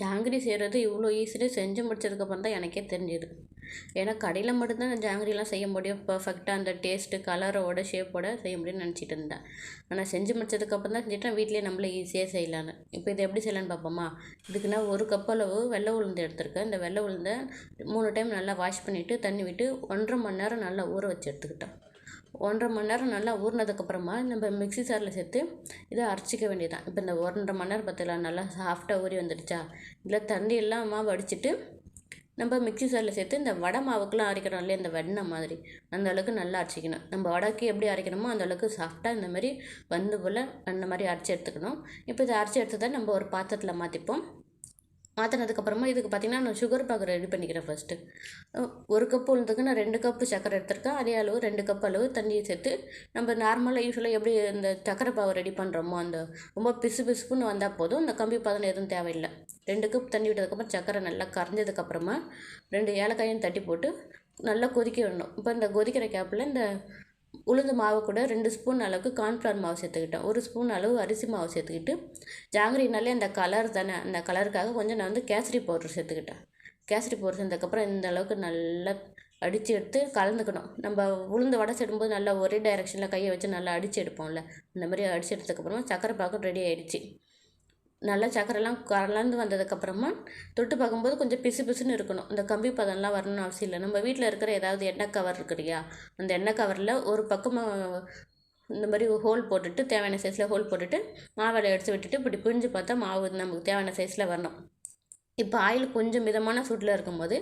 ஜாங்கிரி செய்கிறது இவ்வளோ ஈஸியாக செஞ்சு முடிச்சதுக்கப்புறம் தான் எனக்கே தெரிஞ்சுது. ஏன்னா கடையில் மட்டும்தான் நான் ஜாங்கிரிலாம் செய்ய முடியும், பர்ஃபெக்டாக அந்த டேஸ்ட்டு கலரோட ஷேப்போட செய்ய முடியும்னு நினச்சிட்டு இருந்தேன். ஆனால் செஞ்சு முடிச்சதுக்கப்புறம் தான் செஞ்சுட்டேன் வீட்டிலே நம்மளே ஈஸியாக செய்யலான்னு. இப்போ இது எப்படி செய்யலான்னு பார்ப்போமா? இதுக்கு நான் 1 கப் அளவு வெள்ளை உளுந்து எடுத்திருக்கேன். இந்த வெள்ளை உளுந்தை 3 டைம் நல்லா வாஷ் பண்ணிவிட்டு தண்ணி விட்டு 1.5 மணி நேரம் நல்லா ஊற வச்சு எடுத்துக்கிட்டேன். 1.5 மணி நேரம் நல்லா ஊறினதுக்கப்புறமா நம்ம மிக்ஸி ஜாரில் சேர்த்து இதை அரைச்சிக்க வேண்டியதான். இப்போ இந்த 1.5 மணி நேரம் பார்த்துக்கலாம், நல்லா சாஃப்டாக ஊறி வந்துடுச்சா? இதில் தண்ணி எல்லாம் மாவு அடிச்சுட்டு நம்ம மிக்ஸி ஜாரில் சேர்த்து இந்த வடை மாவுக்கெலாம் அரைக்கிறோம் இல்லையா, இந்த வெண்ணெய் மாதிரி அந்த அளவுக்கு நல்லா அரைச்சிக்கணும். நம்ம வடைக்கு எப்படி அரைக்கணுமோ அந்த அளவுக்கு சாஃப்டாக இந்த மாதிரி வந்து போல் அந்த மாதிரி அரைச்சி எடுத்துக்கணும். இப்போ இதை அரைச்சி எடுத்து நம்ம ஒரு பாத்திரத்தில் மாற்றிப்போம். மாற்றினதுக்கப்புறமா இதுக்கு பார்த்திங்கன்னா நான் சுகர் பாகு ரெடி பண்ணிக்கிறேன். ஃபஸ்ட்டு 1 கப்பு உளுந்துக்கு நான் 2 கப்பு சர்க்கரை எடுத்திருக்கேன். அதே அளவு 2 கப் அளவு தண்ணியை சேர்த்து நம்ம நார்மலாக யூஸ்வலாக எப்படி இந்த சர்க்கரை பாகு ரெடி பண்ணுறோமோ அந்த ரொம்ப பிசு பிசுப்புன்னு வந்தால் போதும், இந்த கம்பி பதம் எதுவும் தேவையில்லை. 2 கப் தண்ணி விட்டதுக்கப்புறம் சர்க்கரை நல்லா கரைஞ்சதுக்கப்புறமா 2 ஏலக்காயும் தட்டி போட்டு நல்லா கொதிக்க விடணும். இப்போ இந்த கொதிக்கிற கேப்பில் இந்த உளுந்து மாவு கூட 2 ஸ்பூன் அளவுக்கு கார்ன்ஃப்ளவர் மாவு சேர்த்துக்கிட்டேன். 1 ஸ்பூன் அளவு அரிசி மாவு சேர்த்துக்கிட்டு, ஜாங்கிரினாலே அந்த கலர் தானே, அந்த கலருக்காக கொஞ்சம் நான் வந்து கேசரி பவுடர் சேர்த்துக்கிட்டேன். கேசரி பவுடர் சேர்த்ததுக்கப்புறம் இந்த அளவுக்கு நல்லா அடித்து எடுத்து கலந்துக்கணும். நம்ம உளுந்து வடை சுடும்போது நல்லா ஒரே டைரெக்ஷனில் கையை வச்சு நல்லா அடித்து எடுப்போம்ல, அந்த மாதிரி அடித்து எடுத்ததுக்கப்புறமா சக்கரை பாகு ரெடி ஆகிடுச்சு. நல்லா சக்கரைலாம் கலந்து வந்ததுக்கப்புறமா தொட்டு பார்க்கும்போது கொஞ்சம் பிசு பிசுன்னு இருக்கணும். இந்த கம்பி பதம்லாம் வரணும்னு அவசியம் இல்லை. நம்ம வீட்டில் இருக்கிற ஏதாவது எண்ணெய் கவர் இருக்கு இல்லையா, அந்த எண்ணெய் கவரில் ஒரு பக்கமாக இந்த மாதிரி ஹோல் போட்டுட்டு, தேவையான சைஸில் ஹோல் போட்டுட்டு மாவில் எடுத்து விட்டுட்டு இப்படி பிழிஞ்சு பார்த்தா மாவு நமக்கு தேவையான சைஸில் வரணும். இப்போ ஆயில் கொஞ்சம் மிதமான சூட்டில் இருக்கும்போது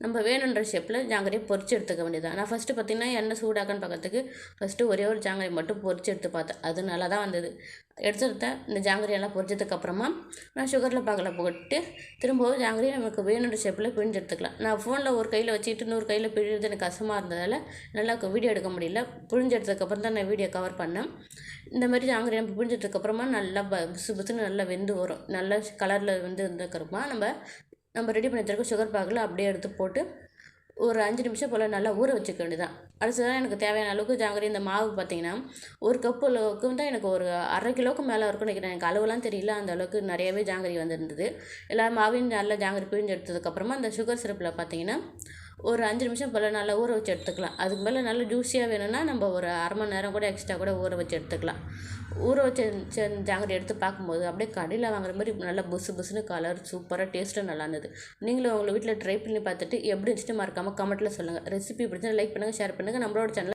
நம்ம வேணுன்ற ஷேப்பில் ஜாங்கிரியை பொரிச்சு எடுத்துக்க வேண்டியதான். நான் ஃபஸ்ட்டு பார்த்திங்கன்னா எண்ணெய் சூடாக்கன்னு பார்க்கறதுக்கு ஃபஸ்ட்டு ஒரே ஒரு ஜாங்கிரி மட்டும் பொரிச்சு எடுத்து பார்த்தேன். அது நல்லா தான் வந்தது. எடுத்துருத்தேன். இந்த ஜாங்கிரியெல்லாம் பொரிச்சதுக்கப்புறமா நான் சுகரில் பாகில் போட்டு திரும்பவும் ஜாங்கிரியை நமக்கு வேணுன்ற ஷேப்பில் பிழிஞ்சு எடுத்துக்கலாம். நான் ஃபோனில் ஒரு கையில் வச்சுட்டு இன்னொரு கையில் பிழிஞ்சது எனக்கு கஷ்டமாக இருந்ததால் நல்லா வீடியோ எடுக்க முடியல. பிழிஞ்சு எடுத்ததுக்கப்புறம் தான் நான் வீடியோ கவர் பண்ணேன். இந்த மாதிரி ஜாங்கிரி நம்ம பிழிஞ்சதுக்கப்புறமா நல்லா புசு புசுன்னு நல்லா வெந்து வரும். நல்ல கலரில் வந்து இருந்ததுக்கப்புறமா நம்ம ரெடி பண்ணி வச்சிருக்க சுகர் பாகில் அப்படியே எடுத்து போட்டு ஒரு 5 நிமிஷம் போல் நல்லா ஊற வச்சுக்க வேண்டியதான். அடுத்ததான் எனக்கு தேவையான அளவுக்கு ஜாங்கிரி, இந்த மாவு பார்த்திங்கன்னா 1 கப்பு அளவுக்கு தான் எனக்கு ஒரு 1/2 கிலோவுக்கு மேலே இருக்கும்னு நினைக்கிறேன். எனக்கு அளவுலாம் தெரியல, அந்த அளவுக்கு நிறையவே ஜாங்கிரி வந்துருந்தது. எல்லா மாவையும் நல்லா ஜாங்கிரி பிழிஞ்சு எடுத்ததுக்கப்புறமா அந்த சுகர் சிரப்பில் பார்த்திங்கன்னா ஒரு 5 நிமிஷம் போல் நல்லா ஊற வச்சு எடுத்துக்கலாம். அதுக்கு மேலே நல்லா ஜூஸியாக வேணும்னா நம்ம ஒரு 1/2 மணி நேரம் கூட எக்ஸ்ட்ரா கூட ஊற வச்சு எடுத்துக்கலாம். ஊற வச்ச ஜாங்கிரி எடுத்து பார்க்கும்போது அப்படியே கடையில் வாங்குற மாதிரி நல்லா புசு புசுன்னு கலர் சூப்பராக டேஸ்ட்டும் நல்லா இருந்தது. நீங்களும் உங்கள் வீட்டில் ட்ரை பண்ணி பார்த்துட்டு எப்படி இருந்துச்சுட்டு மறக்காமல் கமெண்ட்டில் சொல்லுங்கள். ரெசிபி பிடிச்சா லைக் பண்ணுங்கள், ஷேர் பண்ணுங்கள். நம்மளோட சேனல்